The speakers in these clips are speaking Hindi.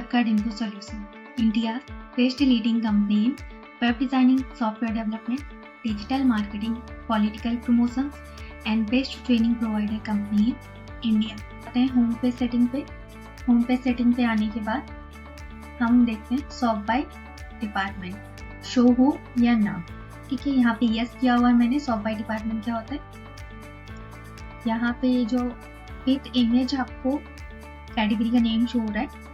WebGuard Info Solution, India's best leading company in web designing, software development, digital marketing, political promotions and best training provider company in India. आते हैं होम पेज सेटिंग पे। होम पेज सेटिंग पे आने के बाद हम देखते हैं सॉर्ट बाय डिपार्टमेंट, शो हो या ना। ठीक है, यहाँ पे यस किया हुआ है मैंने। सॉर्ट बाय डिपार्टमेंट क्या होता है? यहाँ पे जो विथ इमेज आपको कैटेगरी का नेम शो हो रहा है,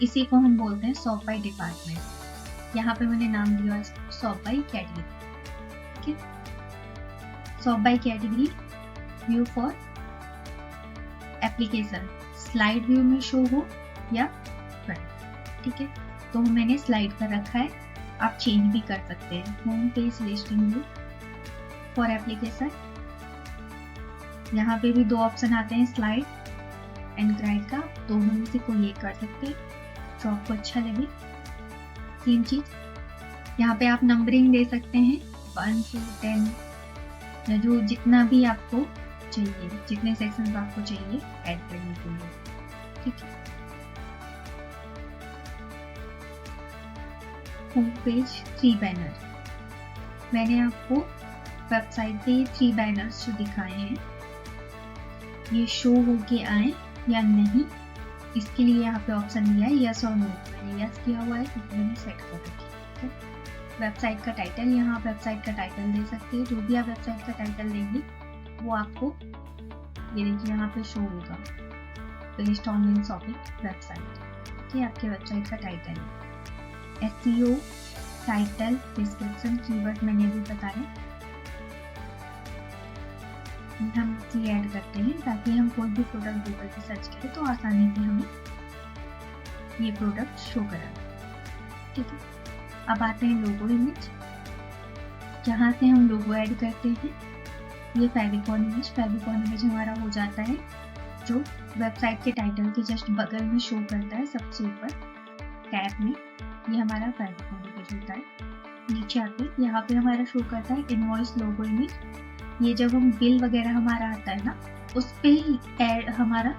इसी को हम बोलते हैं सॉर्ट बाय डिपार्टमेंट। यहाँ पे मैंने नाम दिया सॉर्ट बाय कैटेगरी। ठीक है, sort by category, view for application, slide view में शो हो या फ्रंट। ठीक है, तो मैंने स्लाइड पर रखा है, आप चेंज भी कर सकते हैं। Home page listing view for application, यहाँ पे भी दो ऑप्शन आते हैं, स्लाइड एंड गाइड का, दोनों में से कोई एक कर सकते हैं जो आपको अच्छा लगे। सेम चीज यहाँ पे आप नंबरिंग दे सकते हैं 1 to 10 या जो जितना भी आपको चाहिए, जितने सेक्शन आपको चाहिए ऐड करने के लिए। ठीक है, होम पेज 3 बैनर, मैंने आपको वेबसाइट पे 3 बैनर्स जो दिखाए हैं ये शो होके आए या नहीं, इसके लिए यहाँ पे ऑप्शन दिया है यस और नो। मैंने यस किया हुआ है क्योंकि मैंने सेट कर रखी है। वेबसाइट का टाइटल, यहाँ वेबसाइट का टाइटल दे सकते हैं। जो भी आप वेबसाइट का टाइटल देंगे वो आपको ये देखिए यहाँ पे शो होगा, बेस्ड ऑनलाइन शॉपिंग वेबसाइट। ये आपके वेबसाइट का टाइटल है। SEO, टाइटल, डिस्क्रिप्शन, कीवर्ड मैंने भी बताया। हम इसे ऐड करते हैं ताकि हम कोई भी प्रोडक्ट गूगल पे सर्च करें तो आसानी से हमें ये प्रोडक्ट शो करा। ठीक है, अब आते हैं लोगो इमेज। यहाँ से हम लोगो ऐड करते हैं। ये फेविकॉन इमेज हमारा हो जाता है जो वेबसाइट के टाइटल के जस्ट बगल में शो करता है, सबसे ऊपर टैब में। ये हमारा फेविकॉन इमेज होता है। नीचे आते यहाँ पे हमारा शो करता है इनवॉइस लोगो इमेज। ये जब हम बिल वगैरह हमारा आता है ना, उस पे ही हमारा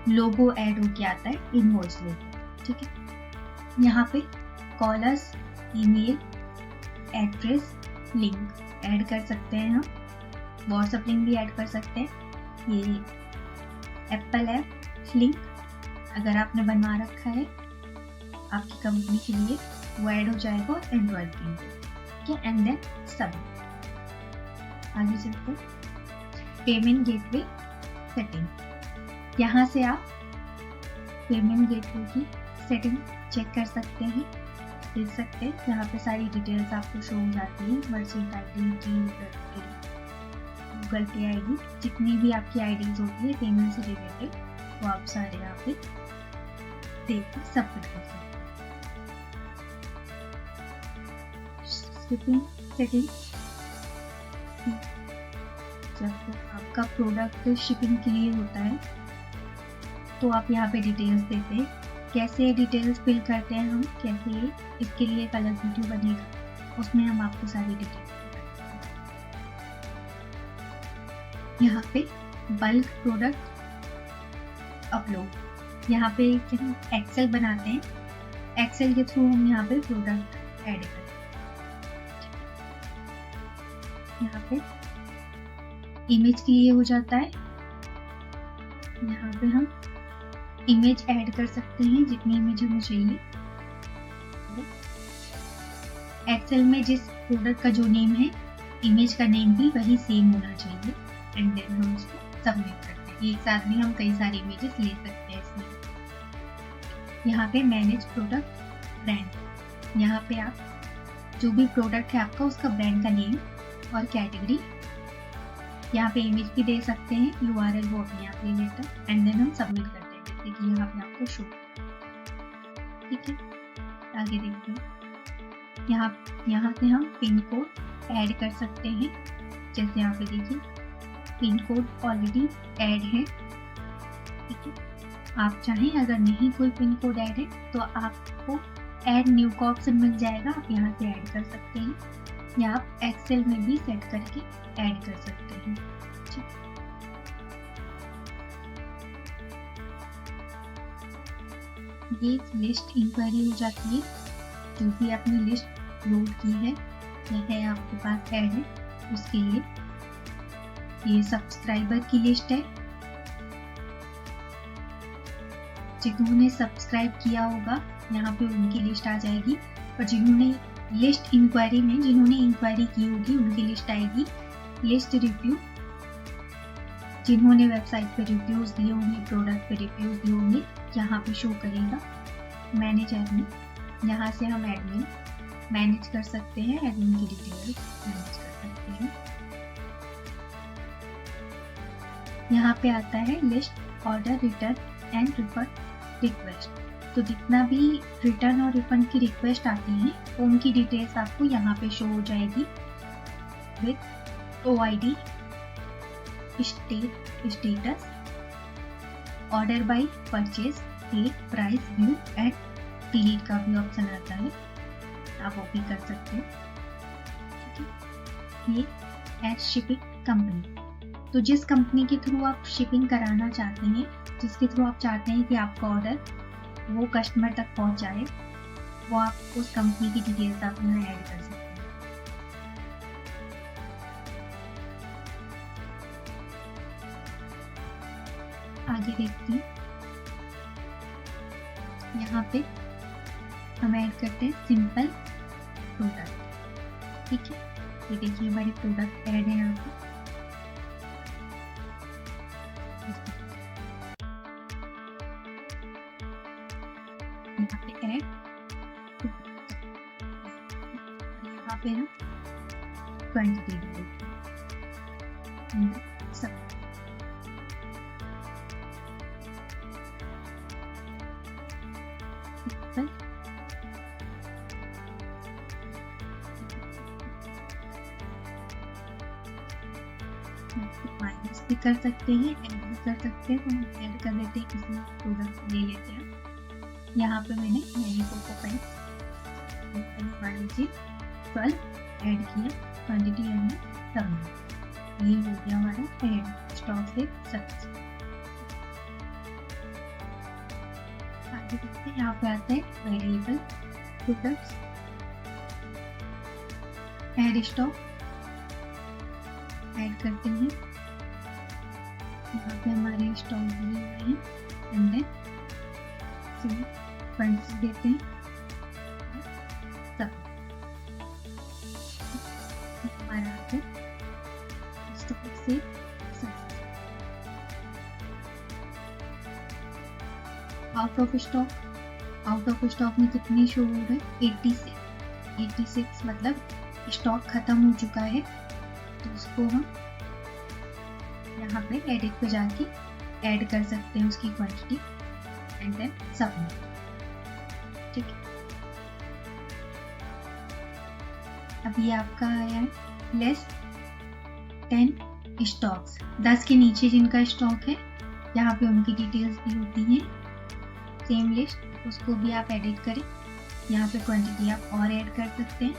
लोगो ऐड होके आता है, इनवॉइस लोगो। ठीक है, यहाँ पे callers, email, address, link add कर सकते हैं हम। व्हाट्सएप लिंक भी ऐड कर सकते हैं। ये एप्पल ऐप लिंक अगर आपने बनवा रखा है आपकी कंपनी के लिए वो ऐड हो जाएगा, और एंड्रॉइड लिंक। ठीक है, एंड देन सब आगे चलते पेमेंट गेटवे सेटिंग। यहाँ से आप पेमेंट गेटवे की सेटिंग चेक कर सकते हैं, देख सकते हैं। यहाँ पे सारी डिटेल्स आपको शो हो जाती है, मर्चेंट आईडी की, गूगल पे आईडी, जितनी भी आपकी आईडीज होती है पेमेंट से रिलेटेड वो आप सारे यहाँ पे देख कर सबमिट कर सकते हैं। शिपिंग सेटिंग, जब आपका प्रोडक्ट शिपिंग के लिए होता है तो आप यहाँ पे डिटेल्स देते हैं। कैसे डिटेल्स फिल करते हैं हम, कैसे, इसके लिए एक अलग वीडियो बनेगा, उसमें हम आपको सारी डिटेल्स यहाँ पे बल्क प्रोडक्ट अपलोड। यहाँ पे हम एक्सेल बनाते हैं, एक्सेल के थ्रू हम यहाँ पे प्रोडक्ट ऐड करते हैं। यहाँ पे इमेज के लिए हो जाता है, यहाँ पे हम इमेज ऐड कर सकते हैं जितनी इमेज हमें चाहिए। एक्सेल में जिस प्रोडक्ट का जो नेम है, इमेज का नेम भी वही सेम होना चाहिए। एंड देन हम उसको सबमिट करते हैं। एक साथ में हम कई सारी इमेजेस ले सकते हैं इसमें। यहाँ पे मैनेज प्रोडक्ट ब्रांड, यहाँ पे आप जो भी प्रोडक्ट है आपका उसका ब्रांड का नेम और कैटेगरी, यहाँ पे इमेज भी दे सकते हैं, URL वो अपने आप ले लेता है। एंड देन हम सबमिट करते हैं, जैसे कि यहाँ पे आपको शो। ठीक है, आगे देखते हैं। यहाँ से हम पिन कोड ऐड कर सकते हैं, जैसे यहाँ पे देखिए पिन कोड ऑलरेडी ऐड है। ठीक है, आप चाहें अगर नहीं कोई पिन कोड ऐड है तो आपको ऐड न्यू का ऑप्शन मिल जाएगा, आप यहाँ से ऐड कर सकते हैं, या आप एक्सेल में भी सेट करके ऐड कर सकते हैं। ये लिस्ट इंक्वायरी हो जाती है। जो भी आपने लिस्ट लोड की है या है आपके पास ऐड है, उसके लिए ये सब्सक्राइबर की लिस्ट है। जिन्होंने सब्सक्राइब किया होगा यहाँ पे उनकी लिस्ट आ जाएगी, और जिन्होंने लिस्ट इंक्वायरी में जिन्होंने इंक्वायरी की होगी उनकी लिस्ट आएगी। लिस्ट रिव्यू, जिन्होंने वेबसाइट पे रिव्यूज दिए होंगे, प्रोडक्ट पे रिव्यूज दिए होंगे, यहाँ पे शो करेगा। मैनेज एडमिन, यहाँ से हम एडमिन मैनेज कर सकते हैं, एडमिन की डिटेल्स मैनेज कर सकते हैं। यहाँ पे आता है list order return and refund request. तो जितना भी रिटर्न और रिफंड की रिक्वेस्ट आती हैं तो उनकी डिटेल्स आपको यहाँ पे शो हो जाएगी with OID, status, order by, purchase, date, price, view and delete का भी ऑप्शन आता है, आप वो भी कर सकते हैं। ये एड शिपिंग कंपनी, तो जिस कंपनी के थ्रू आप शिपिंग कराना चाहते हैं, जिसके थ्रू आप चाहते हैं कि आपका ऑर्डर वो कस्टमर तक पहुंच जाए, वो आप उस कंपनी की डिटेल्स आप यहाँ ऐड कर सकते हैं। आगे देखते हैं, यहाँ पे हम ऐड करते हैं सिंपल प्रोडक्ट। ठीक है, ये देखिए हमारे प्रोडक्ट ऐड है यहाँ पे। यहाँ पे ऐड, यहाँ पे हम क्वांटिटी देते हैं सब। माइनस भी कर सकते हैं, ऐड भी कर सकते हैं, तो हम ऐड कर देते हैं, किसी प्रोडक्ट ले लेते हैं। यहाँ पे मैंने कोको पेंस 12 ऐड किया, क्वांटिटी एंड सब। ये हो गया हमारा ऐड स्टॉक से सक्सेस। आगे देखते हैं, यहाँ पे आते हैं variable products, add stock add करते हैं। यहाँ पे हमारे स्टॉक दिए हुए हैं एंड देन फंड्स देते हैं सब। हमारा स्टॉक से out of stock, out of stock में कितनी शो हो रहे हैं? 86 मतलब स्टॉक खत्म हो चुका है, तो उसको हम यहाँ पे एडिट पे जाके ऐड कर सकते हैं उसकी क्वांटिटी एंड देन सबमिट। ठीक है, अब ये आपका आया है लेस 10 स्टॉक्स, 10 के नीचे जिनका स्टॉक है यहाँ पे उनकी डिटेल्स भी होती हैं। सेम लिस्ट, उसको भी आप एडिट करें, यहाँ पे क्वांटिटी आप और ऐड कर सकते हैं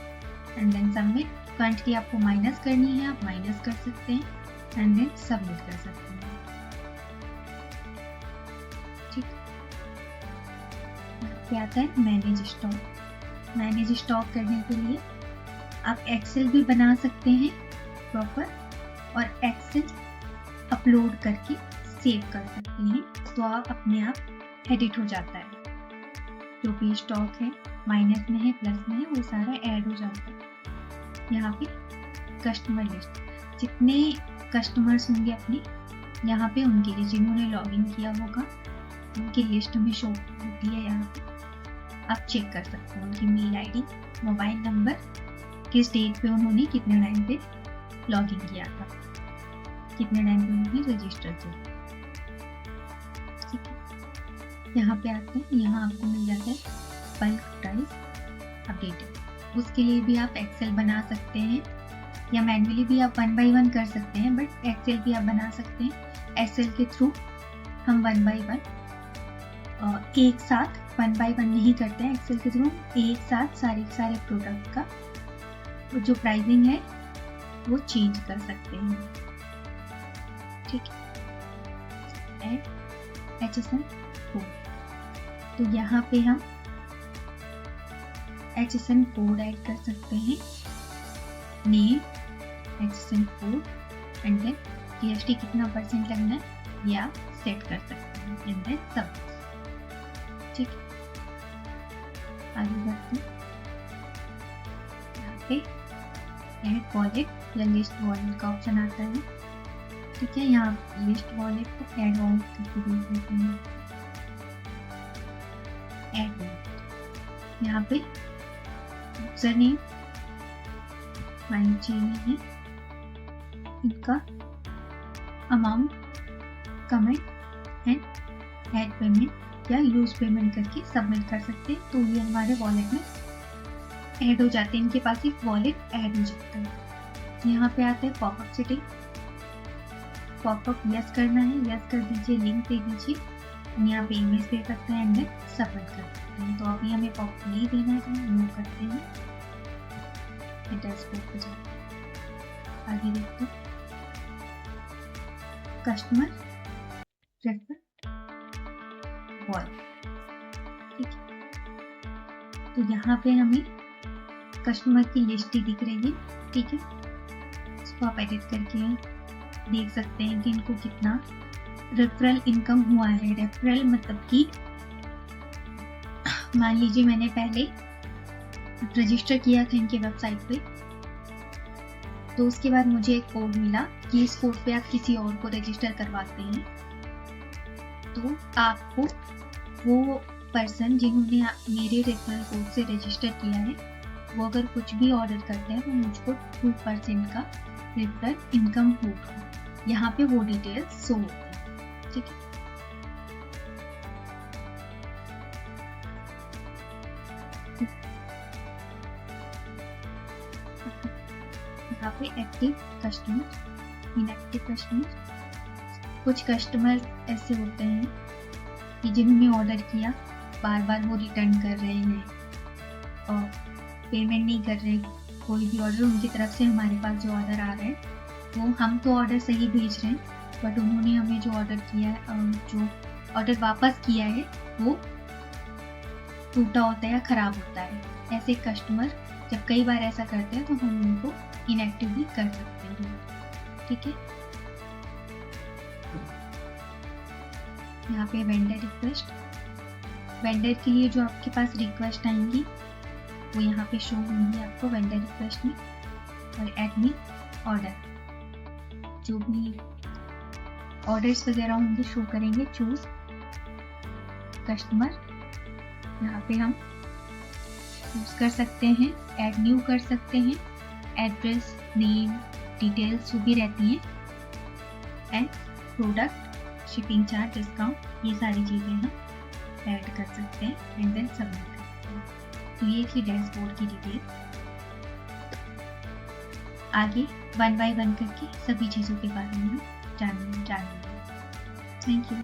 एंड देन सबमिट। क्वांटिटी आपको माइनस करनी है, आप माइनस कर सकते हैं एंड देन सबमिट कर सकते हैं। ठीक, यहाँ पे आता है मैनेज स्टॉक। मैनेज स्टॉक करने के लिए आप एक्सेल भी बना सकते हैं प्रॉपर, और एक्सेल अपलोड करके सेव कर सकते हैं, तो आप अपने आप एडिट हो जाता है। जो भी स्टॉक है, माइनस में है, प्लस में है, वो सारा ऐड हो जाता है। यहाँ पे कस्टमर लिस्ट, जितने कस्टमर्स होंगे अपने यहाँ पे उनके लिए, जिन्होंने लॉगिन किया होगा उनकी लिस्ट में शो होती है। यहाँ पे आप चेक कर सकते हैं उनकी मेल आईडी, मोबाइल नंबर, किस डेट पे उन्होंने कितने टाइम पे लॉगिन किया था, कितने टाइम पे उन्होंने रजिस्टर किया। ठीक है, यहाँ पे आते हैं, यहाँ आपको मिल जाता है बल्क प्राइस अपडेटेड। उसके लिए भी आप एक्सेल बना सकते हैं, या मैन्युअली भी आप 1 by 1 कर सकते हैं, बट एक्सेल भी आप बना सकते हैं। एक्सेल के थ्रू हम 1 by 1 एक साथ 1 by 1 नहीं करते हैं। एक्सेल के थ्रू एक साथ सारे प्रोडक्ट का जो प्राइसिंग है वो चेंज कर सकते हैं। ठीक है, HSN कोड तो यहाँ पे हम HSN कोड ऐड कर सकते हैं, name HSN code and then GST कितना % लगना है ये आप सेट कर सकते हैं एंड देन सब। ठीक है, आगे बढ़ते हैं। यहाँ पे ऐड वॉलेट या लिस्ट वॉलेट का ऑप्शन आता है। ठीक है, यहाँ लिस्ट वॉलेट को ऐड वॉलेट करके देख लेते हैं। ऐड वॉलेट, यहाँ पे यूजर नेम है, इनका amount, comment and add payment या यूज पेमेंट करके सबमिट कर सकते हैं। तो ये हमारे वॉलेट में ऐड हो जाते हैं, इनके पास एक वॉलेट ऐड हो जाता है। यहाँ पे आता है पॉपअप सेटिंग, पॉपअप यस करना है, यस कर दीजिए, लिंक दे दीजिए, यहाँ पे इमेज दे सकते हैं एंड देन सबमिट कर सकते हैं। तो अभी हमें पॉपअप नहीं देना है तो हम नो करते हैं, डैशबोर्ड पे जाते हैं। आगे देखते हैं कस्टमर रेफर वॉलेट। ठीक है, तो यहाँ पे हमें कस्टमर की लिस्ट ही दिख रही है। ठीक है, इसको आप एडिट करके देख सकते हैं कि इनको कितना रेफरल इनकम हुआ है। रेफरल मतलब कि मान लीजिए मैंने पहले रजिस्टर किया था इनके वेबसाइट पे, तो उसके बाद मुझे एक कोड मिला कि इस कोड पे आप किसी और को रजिस्टर करवाते हैं, तो आपको वो पर्सन जिन्होंने मेरे रेफरल कोड से रजिस्टर किया है, वो अगर कुछ भी ऑर्डर करते हैं तो मुझको 2% का रेफरल इनकम होगा। यहाँ पे वो डिटेल्स शो होती है। ठीक है, यहाँ पे एक्टिव कस्टमर, इनएक्टिव कस्टमर। कुछ कस्टमर ऐसे होते हैं कि जिन्होंने ऑर्डर किया बार बार वो रिटर्न कर रहे हैं और पेमेंट नहीं कर रहे कोई भी ऑर्डर। उनकी तरफ से हमारे पास जो ऑर्डर आ रहे हैं वो हम तो ऑर्डर सही भेज रहे हैं, बट उन्होंने हमें जो ऑर्डर किया है, जो ऑर्डर वापस किया है वो टूटा होता है या खराब होता है। ऐसे कस्टमर जब कई बार ऐसा करते हैं तो हम उनको इनएक्टिव भी कर सकते हैं। ठीक है, यहाँ पे वेंडर रिक्वेस्ट, वेंडर के लिए जो आपके पास रिक्वेस्ट आएंगी वो यहाँ पे शो होंगी आपको वेंडर रिक्वेस्ट में। और एडमिन ऑर्डर, जो भी ऑर्डर्स वगैरह होंगे शो करेंगे। चूज कस्टमर, यहाँ पे हम चूज कर सकते हैं, ऐड न्यू कर सकते हैं, एड्रेस, नेम, डिटेल्स जो भी रहती हैं, and product, shipping charge, discount, ये सारी चीज़ें हम ऐड कर सकते हैं एंड देन सबमिट कर सकते हैं। तो ये थी डैशबोर्ड की डिटेल। आगे 1 बाय 1 करके सभी चीज़ों के बारे में हम जानेंगे। Thank you.